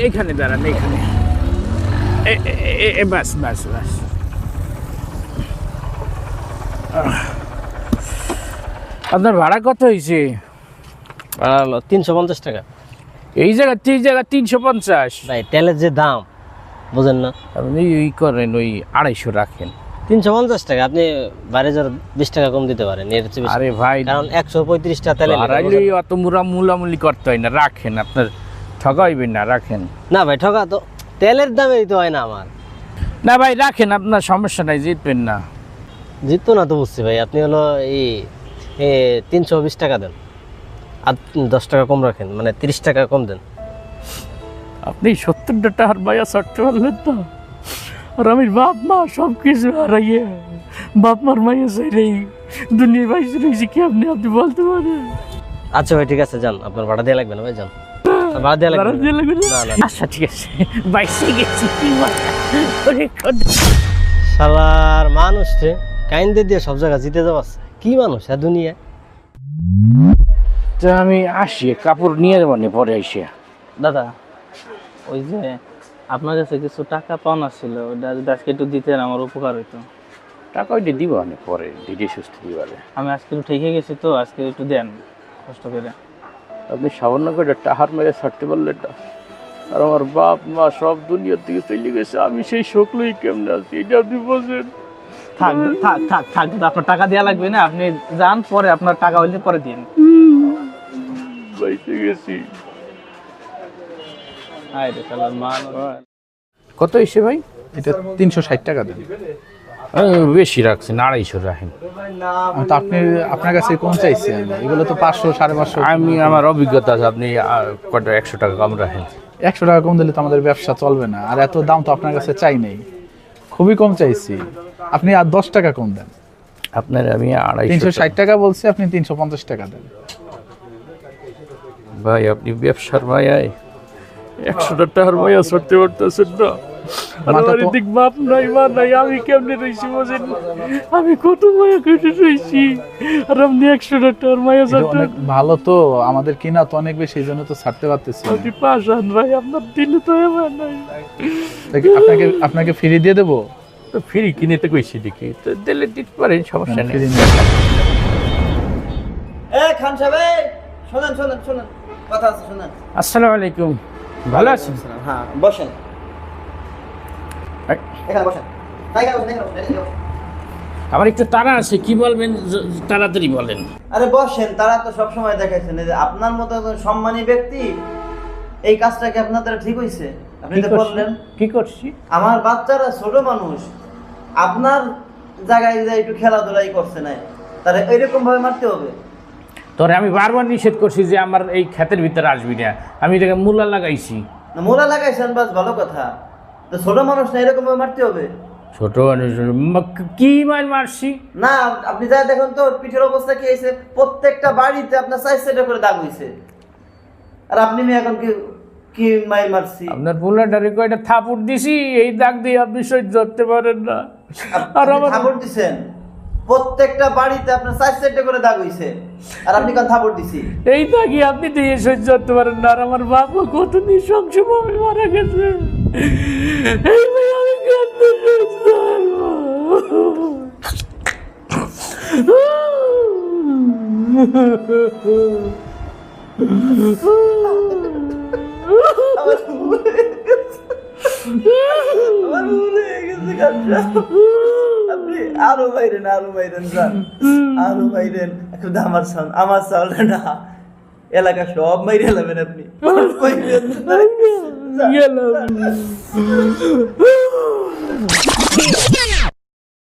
এইখানে দাঁড়ান, এইখানে। বাস বাস বাস। আপনার ভাড়া কত হয়েছে? 350 টাকা। এই জায়গা 350? ভাই তেলের যে দাম বুঝেন না, আপনি ওই করেন, ওই 250 রাখেন। 350 টাকা, আপনি বাইরে যার 20 টাকা কম দিতে পারেন এর চেয়ে বেশি। আরে ভাই, কারণ 135 টাকা তেলে অত মুলামুলি করতে হয় না, রাখেন। আপনার ঠকাইবেন না, রাখেন। না ভাই ঠকা তো, তেলের দামে দিতে হয় না আমার। না ভাই রাখেন, আপনার সমস্যা নাই, জিতবেন না। জিততো না তো বুঝছি ভাই, আপনি হলো এই 320 টাকা দেন, আর 10 টাকা কম রাখেন, মানে 30 টাকা কম দেন। আপনি 70 টাকার মায়া ছাড়তে পারলেন তো, আর আমি বাপ মা সব কিছু হারাইয়ে বাপ মার মায়া চাই দুনিয়া বাইসে রয়েছি, কি আপনি বলতে পারেন? আচ্ছা ভাই ঠিক আছে, যান, আপনার ভাড়া দেওয়া লাগবে না ভাই, যান। ভাড়া দেওয়া লাগবে না? আচ্ছা ঠিক আছে, বাইসে গেছি। শালার মানুষ রে, কাইন্দে দিয়ে সব জায়গা জিতে যাওয়াচ্ছে, কি মানুষ হ্যাঁ দুনিয়ায়। তো আমি আসি, কাপড় নিয়ে যাবো পরে এসে। দাদা, ওই যে আপনার কাছে কিছু টাকা পাওনা ছিল, ওটা যদি আজকে একটু দিতেন আমার উপকার হইতো। টাকা ওইটা দিব পরে, দিদি সুস্থ দিবারে। আমি আজকে একটু ঠেকে গেছি তো, আজকে একটু দেন কষ্ট করে। আপনি সামান্য করে টাহার মেরে ছাড়তে পারলেন না, আর আমার বাপ মা সব দুনিয়ার থেকে চলে গেছে, আমি সেই শোকলই কেমন আছি এটা আপনি বলছেন। থাক থাক থাক থাক দাদা, আপনার টাকা দেওয়া লাগবে না, আপনি যান, পরে আপনার টাকা হইলে পরে দিন। বাইসে গেছি। কত এসে ভাই? এটা 360 টাকা দেন। বেশি রাখছেন, 250 রাখেন। তো আপনি আপনার কাছে কম চাইছেন, এগুলো তো 500 550। আমি আমার অভিজ্ঞতা আছে, আপনি কত 100 টাকা কম রাখেন। 100 টাকা কম দিলে তো আমাদের ব্যবসা চলবে না, আর এত দাম তো আপনার কাছে চাই নেই, খুবই কম চাইছি। আপনি আর 10 টাকা কম দেন। আপনার আমি 250 360 টাকা বলছি, আপনি 350 টাকা দেন। ভাই আপনি ব্যবসার মায়ায় 100 টাকার মায়া ছাড়তে পারতেছেন না। বাপ নাই মা নাই, আমি কেমনে রয়েছি বোঝেন? আমি কত মায়া কেটে রয়েছি, আর আপনি 100 টাকার মায়া ছাড়তে। অনেক ভালো তো, আমাদের কিনা তো অনেক বেশি, এই জন্য তো ছাড়তে পারতেছি। আপনি পাশান ভাই, আপনার দিলে তো এবার নাই। আপনাকে ফ্রি দিয়ে দেবো। তো ফ্রি কিনে তো কইছি দেখি, তো দিলে দিতে পারেন, সমস্যা নেই। খান সাহেব, শোনেন শোনেন শোনেন, কথা আছে, শোনেন। আসসালামু আলাইকুম, ভালো আছেন? হ্যাঁ বসেন, এখানে বসেন। আমার একটু তাড়া আছে, কি বলবেন তাড়াতাড়ি বলেন। আরে বসেন, তারা তো সবসময় দেখাইছেন, এই যে আপনার মতো একজন সম্মানী ব্যক্তি, এই কাজটা কি আপনার দ্বারা ঠিক হয়েছে? আপনি তো বললেন কি করছি? আমার বাচ্চারা ছোট মানুষ, আপনার জায়গায় যে একটু খেলাধুলাই করছে না, তাহলে এইরকম ভাবে মারতে হবে? তোরে আমি বারবার নিষেধ করছি যে আমার এই ক্ষেতের ভিতরে আসবি না, আমি এটাকে মূলা লাগাইছি। মোলা লাগাইছেন, বাস ভালো কথা, তো ছোট মানুষ না এরকম ভাবে মারতে হবে? ছোট মানুষ কি মারছি না, আপনি যা দেখুন তো পিঠের অবস্থা কি হয়েছে, প্রত্যেকটা বাড়িতে আপনার 4 করে দাগ হয়েছে, আর আপনি এখন কি কি মাইর মারছি? আপনার পোলাটারে কয়টা থাপড় দিছি, এই দাগ দিয়ে আপনি সহ্য করতে পারেন না। আর আমার থাপড় দিছেন, প্রত্যেকটা বাড়িতে আপনার 4 করে দাগ হয়েছে, আর আপনি কোন থাপড় দিছি? এই দাগই আপনি দিয়ে সহ্য করতে পারেন না। আর আমার বাবা কত নৃশংসভাবে মারা গেছে, এই ভাই আমি কেমনে সহ্য আপনি আরো বাইরেন, আরো বাইরেন, আরো বাইরেন, একটু আমার চাউলটা না, এলাকা সব মাইরে এলাবেন আপনি। গেলাম।